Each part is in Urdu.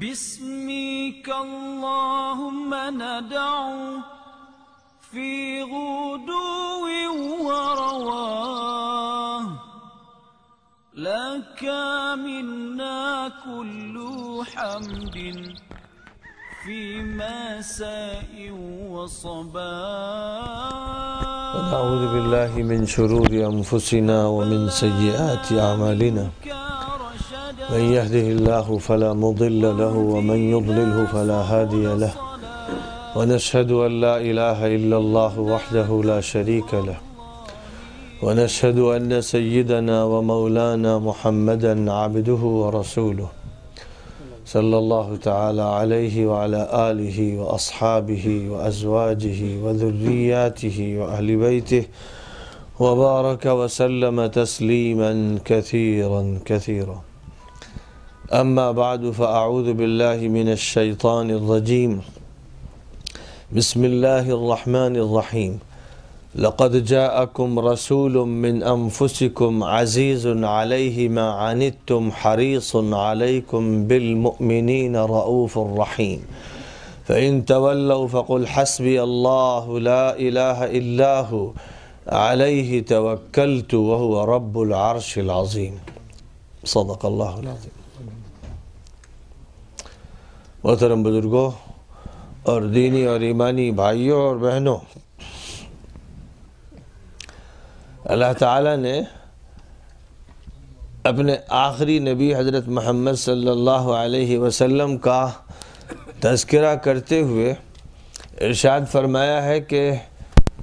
باسمك اللهم ندعو في غدو ورواه، لك منا كل حمد في مساء وصباح. ونعوذ بالله من شرور أنفسنا ومن سيئات أعمالنا، من يهده الله فلا مضل له ومن يضلله فلا هادي له، ونشهد أن لا إله إلا الله وحده لا شريك له، ونشهد أن سيدنا ومولانا محمدا عبده ورسوله صلى الله تعالى عليه وعلى آله وأصحابه وأزواجه وذرياته وأهل بيته وبارك وسلم تسليما كثيرا كثيرا. أما بعد، فأعوذ بالله من الشيطان الرجيم. بسم الله الرحمن الرحيم. لقد جاءكم رسول من أنفسكم عزيز عليه ما عنتم حريص عليكم بالمؤمنين رؤوف رحيم. فإن تولوا فقل حسبي الله لا إله إلا هو عليه توكلت وهو رب العرش العظيم. صدق الله العظيم. محترم بزرگوں اور دینی اور ایمانی بھائیوں اور بہنوں، اللہ تعالیٰ نے اپنے آخری نبی حضرت محمد صلی اللہ علیہ وسلم کا تذکرہ کرتے ہوئے ارشاد فرمایا ہے کہ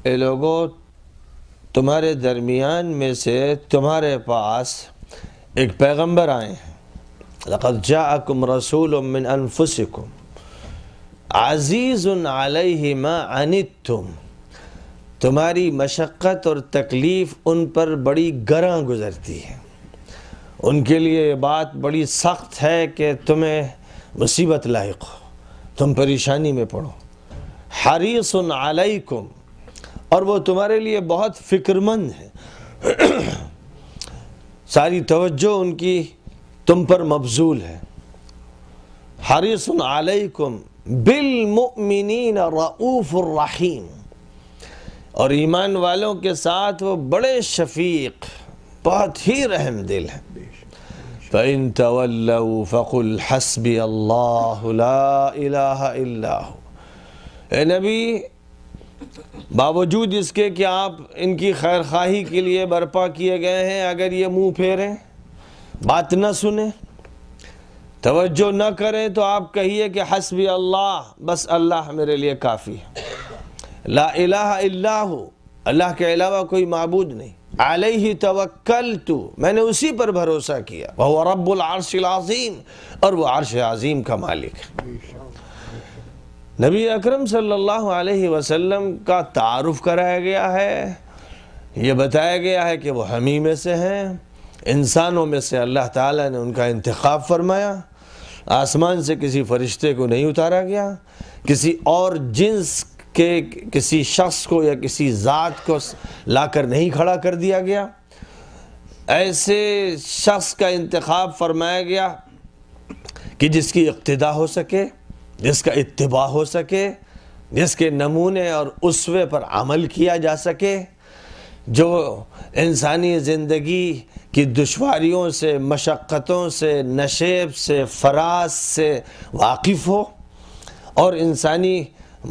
اے لوگوں، تمہارے درمیان میں سے تمہارے پاس ایک پیغمبر آئے ہیں. لقد جاءکم رسول من انفسکم عزیز علیہ ما عنتم، تمہاری مشقت اور تکلیف ان پر بڑی گراں گزرتی ہے، ان کے لیے یہ بات بڑی سخت ہے کہ تمہیں مصیبت لاحق ہو، تم پریشانی میں پڑو. حریص علیکم، اور وہ تمہارے لیے بہت فکر مند ہے، ساری توجہ ان کی تم پر مبذول ہے. حریص علیکم بالمؤمنین رؤوف الرحیم، اور ایمان والوں کے ساتھ وہ بڑے شفیق، بہت ہی رحم دل ہیں. فَإِن تَوَلَّوْا فَقُلْ حَسْبِيَ اللَّهُ لَا إِلَهَ إِلَّا هُوَ. اے نبی، باوجود اس کے کہ آپ ان کی خیر خواہی کے لیے برپا کیے گئے ہیں، اگر یہ منہ پھیریں، بات نہ سنیں، توجہ نہ کریں، تو آپ کہیے کہ حسبی اللہ، بس اللہ میرے لیے کافی ہے. لا الہ الا ہو، اللہ کے علاوہ کوئی معبود نہیں. علیہ توکلت، میں نے اسی پر بھروسہ کیا. وہو رب العرش العظیم، اور وہ عرش عظیم کا مالک ہے. نبی اکرم صلی اللہ علیہ وسلم کا تعارف کرایا گیا ہے، یہ بتایا گیا ہے کہ وہ ہمیں میں سے ہیں، انسانوں میں سے اللہ تعالیٰ نے ان کا انتخاب فرمایا. آسمان سے کسی فرشتے کو نہیں اتارا گیا، کسی اور جنس کے کسی شخص کو یا کسی ذات کو لا کر نہیں کھڑا کر دیا گیا. ایسے شخص کا انتخاب فرمایا گیا کہ جس کی اقتداء ہو سکے، جس کا اتباع ہو سکے، جس کے نمونے اور اسوے پر عمل کیا جا سکے، جو انسانی زندگی کی دشواریوں سے، مشقتوں سے، نشیب سے، فراز سے واقف ہو، اور انسانی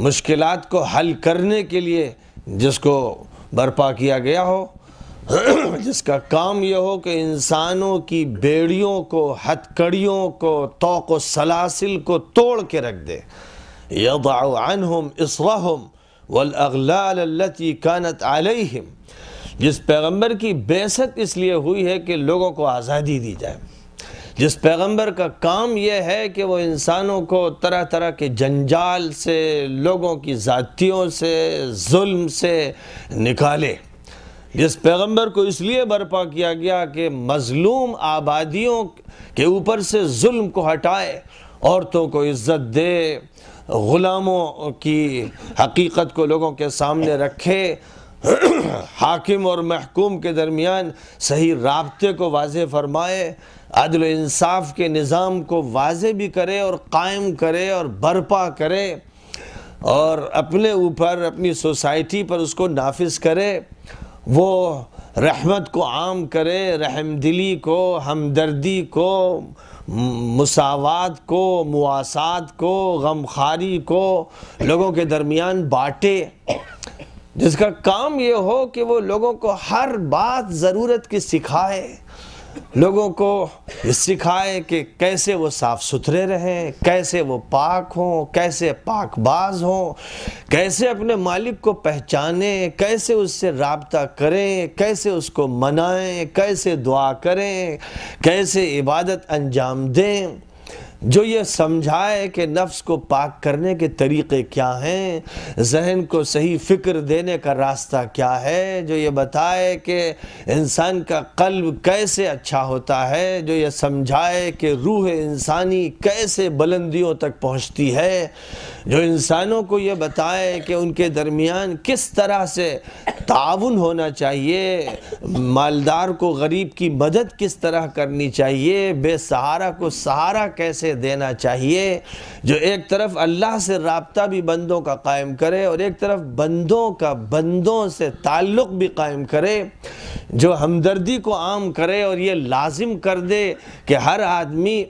مشکلات کو حل کرنے کے لیے جس کو برپا کیا گیا ہو، جس کا کام یہ ہو کہ انسانوں کی بیڑیوں کو، ہتھ کڑیوں کو، طوق و سلاسل کو توڑ کے رکھ دے. یضع عنہم اصرہم والاغلال التي كانت علیہم، جس پیغمبر کی بعثت اس لیے ہوئی ہے کہ لوگوں کو آزادی دی جائے، جس پیغمبر کا کام یہ ہے کہ وہ انسانوں کو طرح طرح کے جنجال سے، لوگوں کی زیادتیوں سے، ظلم سے نکالے، جس پیغمبر کو اس لیے برپا کیا گیا کہ مظلوم آبادیوں کے اوپر سے ظلم کو ہٹائے، عورتوں کو عزت دے، غلاموں کی حقیقت کو لوگوں کے سامنے رکھے، حاکم اور محکوم کے درمیان صحیح رابطے کو واضح فرمائے، عدل و انصاف کے نظام کو واضح بھی کرے اور قائم کرے اور برپا کرے، اور اپنے اوپر اپنی سوسائٹی پر اس کو نافذ کرے، وہ رحمت کو عام کرے، رحم دلی کو، ہمدردی کو، مساوات کو، مواسات کو، غمخواری کو لوگوں کے درمیان بانٹے، جس کا کام یہ ہو کہ وہ لوگوں کو ہر بات ضرورت کی سکھائے، لوگوں کو سکھائے کہ کیسے وہ صاف ستھرے رہیں، کیسے وہ پاک ہوں، کیسے پاک باز ہوں، کیسے اپنے مالک کو پہچانیں، کیسے اس سے رابطہ کریں، کیسے اس کو منائیں، کیسے دعا کریں، کیسے عبادت انجام دیں۔ جو یہ سمجھائے کہ نفس کو پاک کرنے کے طریقے کیا ہیں، ذہن کو صحیح فکر دینے کا راستہ کیا ہے، جو یہ بتائے کہ انسان کا قلب کیسے اچھا ہوتا ہے، جو یہ سمجھائے کہ روح انسانی کیسے بلندیوں تک پہنچتی ہے، جو انسانوں کو یہ بتائے کہ ان کے درمیان کس طرح سے تعاون ہونا چاہیے، مالدار کو غریب کی مدد کس طرح کرنی چاہیے، بے سہارا کو سہارا کیسے دینا چاہیے، جو ایک طرف اللہ سے رابطہ بھی بندوں کا قائم کرے اور ایک طرف بندوں کا بندوں سے تعلق بھی قائم کرے، جو ہمدردی کو عام کرے اور یہ لازم کر دے کہ ہر آدمی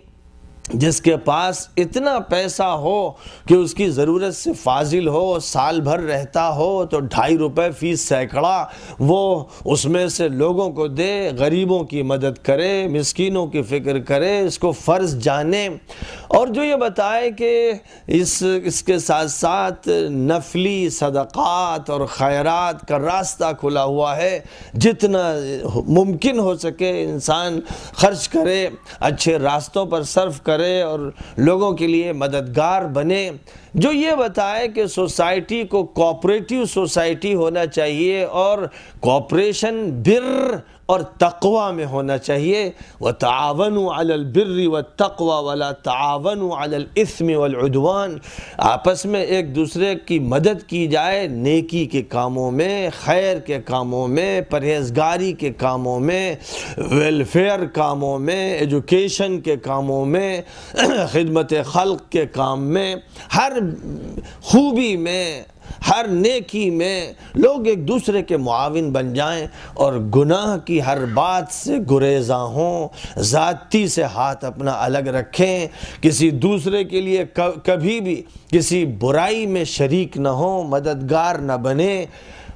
جس کے پاس اتنا پیسہ ہو کہ اس کی ضرورت سے فاضل ہو، سال بھر رہتا ہو تو 2.5 روپے فی سینکڑا وہ اس میں سے لوگوں کو دے، غریبوں کی مدد کرے، مسکینوں کی فکر کرے، اس کو فرض جانے، اور جو یہ بتائے کہ اس کے ساتھ ساتھ نفلی صدقات اور خیرات کا راستہ کھلا ہوا ہے، جتنا ممکن ہو سکے انسان خرچ کرے، اچھے راستوں پر صرف کرے اور لوگوں کے لیے مددگار بنے، جو یہ بتائے کہ سوسائٹی کو کوآپریٹو سوسائٹی ہونا چاہیے اور کوآپریشن بر اور تقوی میں ہونا چاہیے، وَتَعَاوَنُوا عَلَى الْبِرِّ وَالتَّقْوَى وَلَا تَعَاوَنُوا عَلَى الْإِثْمِ وَالْعُدْوَانِ، آپس میں ایک دوسرے کی مدد کی جائے نیکی کے کاموں میں، خیر کے کاموں میں، پرہیزگاری کے کاموں میں، ویلفیئر کاموں میں، ایجوکیشن کے کاموں میں، خدمت خلق کے کام میں، ہر خوبی میں، ہر نیکی میں لوگ ایک دوسرے کے معاون بن جائیں اور گناہ کی ہر بات سے گریزاں ہوں، ذاتی سے ہاتھ اپنا الگ رکھیں، کسی دوسرے کے لیے کبھی بھی کسی برائی میں شریک نہ ہوں، مددگار نہ بنیں،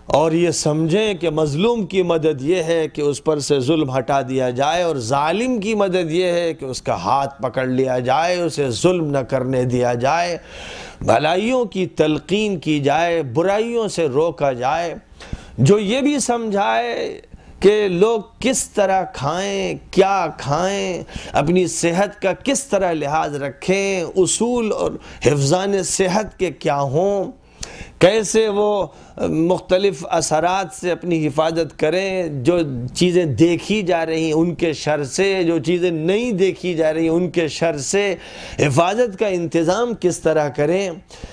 اور یہ سمجھیں کہ مظلوم کی مدد یہ ہے کہ اس پر سے ظلم ہٹا دیا جائے، اور ظالم کی مدد یہ ہے کہ اس کا ہاتھ پکڑ لیا جائے، اسے ظلم نہ کرنے دیا جائے، بھلائیوں کی تلقین کی جائے، برائیوں سے روکا جائے، جو یہ بھی سمجھائے کہ لوگ کس طرح کھائیں، کیا کھائیں، اپنی صحت کا کس طرح لحاظ رکھیں، اصول اور حفظان صحت کے کیا ہوں، کیسے وہ مختلف اثرات سے اپنی حفاظت کریں، جو چیزیں دیکھی جا رہی ہیں ان کے شر سے، جو چیزیں نہیں دیکھی جا رہی ہیں ان کے شر سے حفاظت کا انتظام کس طرح کریں،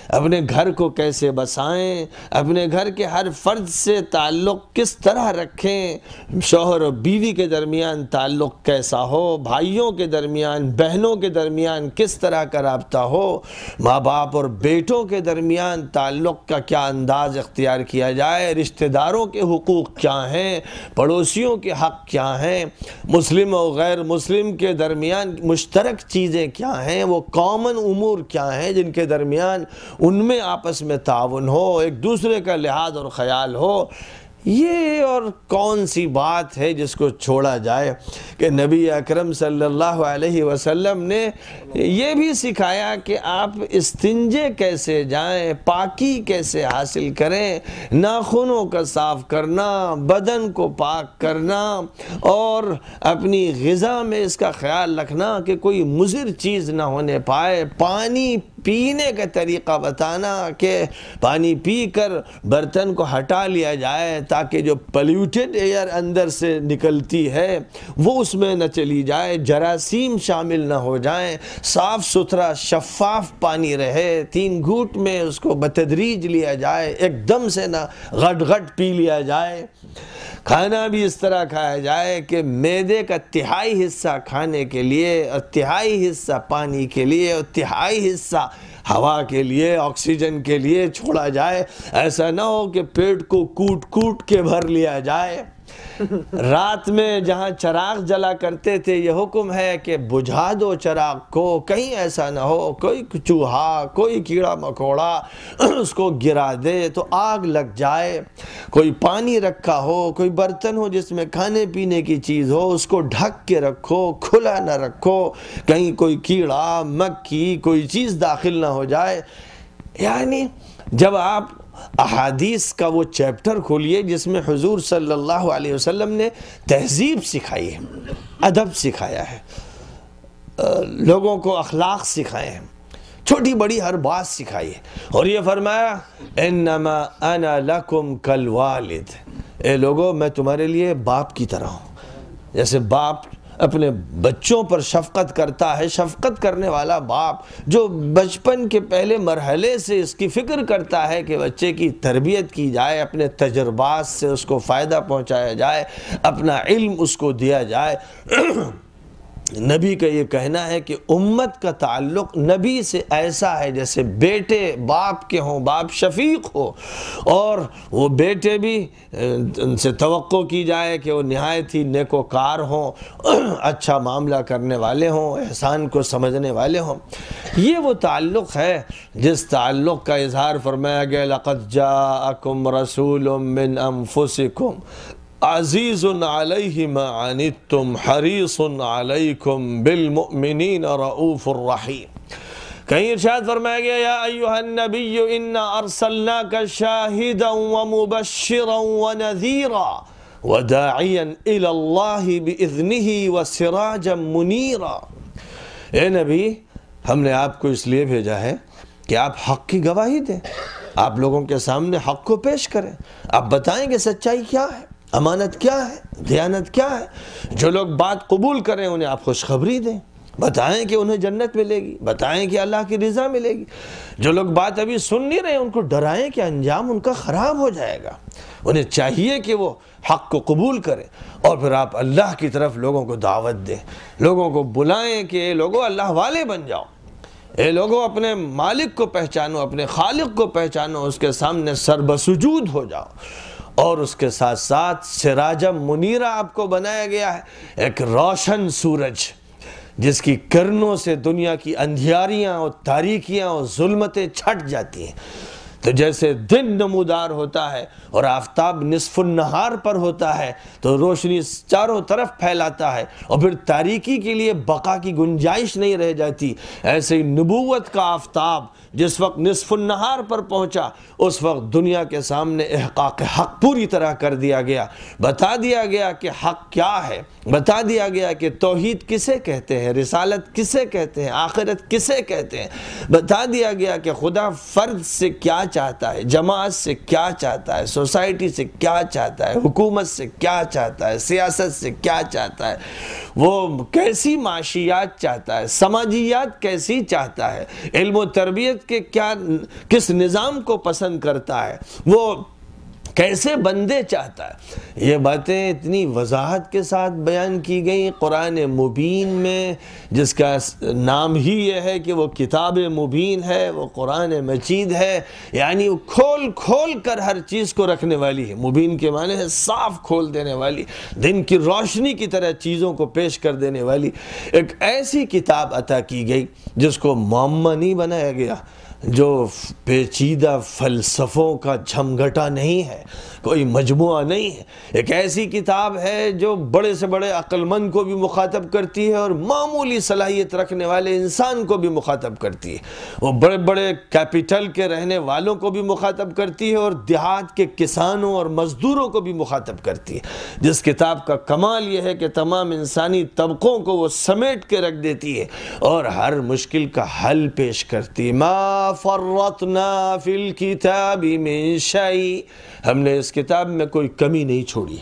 اپنے گھر کو کیسے بسائیں، اپنے گھر کے ہر فرد سے تعلق کس طرح رکھیں، شوہر اور بیوی کے درمیان تعلق کیسا ہو، بھائیوں کے درمیان، بہنوں کے درمیان کس طرح کا رابطہ ہو، ماں باپ اور بیٹوں کے درمیان تعلق کا کیا انداز اختیار کیا جائے، رشتہ داروں کے حقوق کیا ہیں، پڑوسیوں کے حق کیا ہیں، مسلم اور غیر مسلم کے درمیان مشترک چیزیں کیا ہیں، وہ کامن امور کیا ہیں جن کے درمیان ان میں آپس میں تعاون ہو، ایک دوسرے کا لحاظ اور خیال ہو۔ یہ اور کون سی بات ہے جس کو چھوڑا جائے کہ نبی اکرم صلی اللہ علیہ وسلم نے یہ بھی سکھایا کہ آپ استنجے کیسے جائیں، پاکی کیسے حاصل کریں، ناخنوں کا صاف کرنا، بدن کو پاک کرنا، اور اپنی غذا میں اس کا خیال رکھنا کہ کوئی مضر چیز نہ ہونے پائے، پانی پینے کا طریقہ بتانا کہ پانی پی کر برتن کو ہٹا لیا جائے تاکہ جو پلیوٹڈ ایئر اندر سے نکلتی ہے وہ اس میں نہ چلی جائے، جراثیم شامل نہ ہو جائیں، صاف ستھرا شفاف پانی رہے، 3 گھونٹ میں اس کو بتدریج لیا جائے، ایک دم سے نہ غٹ غٹ پی لیا جائے۔ کھانا بھی اس طرح کھایا جائے کہ معدے کا تہائی حصہ کھانے کے لیے، اور تہائی حصہ پانی کے لیے، اور تہائی حصہ ہوا کے لیے، آکسیجن کے لیے چھوڑا جائے۔ ایسا نہ ہو کہ پیٹ کو کوٹ کوٹ کے بھر لیا جائے۔ رات میں جہاں چراغ جلا کرتے تھے یہ حکم ہے کہ بجھا دو چراغ کو، کہیں ایسا نہ ہو کوئی چوہا، کوئی کیڑا مکوڑا اس کو گرا دے تو آگ لگ جائے۔ کوئی پانی رکھا ہو، کوئی برتن ہو جس میں کھانے پینے کی چیز ہو، اس کو ڈھک کے رکھو، کھلا نہ رکھو، کہیں کوئی کیڑا مکھی کوئی چیز داخل نہ ہو جائے۔ یعنی جب آپ احادیث کا وہ چیپٹر کھولیے جس میں حضور صلی اللہ علیہ وسلم نے تہذیب سکھائی ہے، ادب سکھایا ہے، لوگوں کو اخلاق سکھائے ہیں، چھوٹی بڑی ہر بات سکھائی ہے، اور یہ فرمایا انما انا لکم کالوالد، اے لوگو میں تمہارے لیے باپ کی طرح ہوں۔ جیسے باپ اپنے بچوں پر شفقت کرتا ہے، شفقت کرنے والا باپ جو بچپن کے پہلے مرحلے سے اس کی فکر کرتا ہے کہ بچے کی تربیت کی جائے، اپنے تجربات سے اس کو فائدہ پہنچایا جائے، اپنا علم اس کو دیا جائے۔ نبی کا یہ کہنا ہے کہ امت کا تعلق نبی سے ایسا ہے جیسے بیٹے باپ کے ہوں، باپ شفیق ہو، اور وہ بیٹے بھی ان سے توقع کی جائے کہ وہ نہایت ہی نیکوکار ہوں، اچھا معاملہ کرنے والے ہوں، احسان کو سمجھنے والے ہوں۔ یہ وہ تعلق ہے جس تعلق کا اظہار فرمایا گیا لَقَدْ جَاءَكُمْ رَسُولٌ مِّنْ أَنفُسِكُمْ عزیز علیہ ما عنتم حریص علیکم بالمؤمنین رؤوف الرحیم۔ کہیں ارشاد فرمایا گیا یا ایہا النبی انا ارسلناک شاہدا ومبشرا ونذیرا وداعیا الی اللہ باذنہ وسراجا منیرا۔ اے نبی، ہم نے آپ کو اس لیے بھیجا ہے کہ آپ حق کی گواہی دیں، آپ لوگوں کے سامنے حق کو پیش کریں، آپ بتائیں کہ سچائی کیا ہے، امانت کیا ہے، دیانت کیا ہے۔ جو لوگ بات قبول کریں انہیں آپ خوشخبری دیں، بتائیں کہ انہیں جنت ملے گی، بتائیں کہ اللہ کی رضا ملے گی۔ جو لوگ بات ابھی سن نہیں رہے ان کو ڈرائیں کہ انجام ان کا خراب ہو جائے گا۔ انہیں چاہیے کہ وہ حق کو قبول کریں، اور پھر آپ اللہ کی طرف لوگوں کو دعوت دیں، لوگوں کو بلائیں کہ اے لوگوں اللہ والے بن جاؤ، اے لوگوں اپنے مالک کو پہچانو، اپنے خالق کو پہچانو، اس کے سامنے سر بسجود ہو جاؤ۔ اور اس کے ساتھ ساتھ سراجم منیرہ آپ کو بنایا گیا ہے، ایک روشن سورج جس کی کرنوں سے دنیا کی اندھیاریاں اور تاریکیاں اور ظلمتیں چھٹ جاتی ہیں۔ تو جیسے دن نمودار ہوتا ہے اور آفتاب نصف النہار پر ہوتا ہے تو روشنی چاروں طرف پھیلاتا ہے اور پھر تاریکی کے لیے بقا کی گنجائش نہیں رہ جاتی، ایسے ہی نبوت کا آفتاب جس وقت نصف النہار پر پہنچا اس وقت دنیا کے سامنے احقاق حق پوری طرح کر دیا گیا، بتا دیا گیا کہ حق کیا ہے، بتا دیا گیا کہ توحید کسے کہتے ہیں، رسالت کسے کہتے ہیں، آخرت کسے کہتے ہیں، بتا دیا گیا کہ خدا فرد سے کیا چاہتا ہے، جماعت سے کیا چاہتا ہے، سوسائٹی سے کیا چاہتا ہے، حکومت سے کیا چاہتا ہے، سیاست سے کیا چاہتا ہے، وہ کیسی معاشیات چاہتا ہے، سماجیات کیسی چاہتا ہے، علم و تربیت کے کس نظام کو پسند کرتا ہے، وہ کیسے بندے چاہتا ہے۔ یہ باتیں اتنی وضاحت کے ساتھ بیان کی گئیں قرآن مبین میں، جس کا نام ہی یہ ہے کہ وہ کتاب مبین ہے، وہ قرآن مجید ہے، یعنی وہ کھول کھول کر ہر چیز کو رکھنے والی ہے۔ مبین کے معنی ہے صاف کھول دینے والی، دن کی روشنی کی طرح چیزوں کو پیش کر دینے والی ایک ایسی کتاب عطا کی گئی جس کو معمہ نہیں بنایا گیا، جو پیچیدہ فلسفوں کا جھمگھٹا نہیں ہے، کوئی مجموعہ نہیں ہے، ایک ایسی کتاب ہے جو بڑے سے بڑے عقل مند کو بھی مخاطب کرتی ہے اور معمولی صلاحیت رکھنے والے انسان کو بھی مخاطب کرتی ہے، وہ بڑے بڑے کیپٹل کے رہنے والوں کو بھی مخاطب کرتی ہے اور دیہات کے کسانوں اور مزدوروں کو بھی مخاطب کرتی ہے۔ جس کتاب کا کمال یہ ہے کہ تمام انسانی طبقوں کو وہ سمیٹ کے رکھ دیتی ہے اور ہر مشکل کا حل پیش کرتی ہے۔ ما فرطنا فی الکتاب من شیء، ہم نے اس کتاب میں کوئی کمی نہیں چھوڑی۔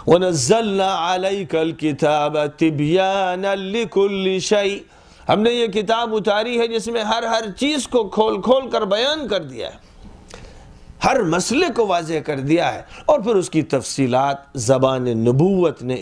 وَنَزَّلْنَا عَلَيْكَ الْكِتَابَ تِبْيَانًا لِكُلِّ شَيْءٍ، ہم نے یہ کتاب اتاری ہے جس میں ہر چیز کو کھول کھول کر بیان کر دیا ہے، ہر مسئلے کو واضح کر دیا ہے، اور پھر اس کی تفصیلات زبان نبوت نے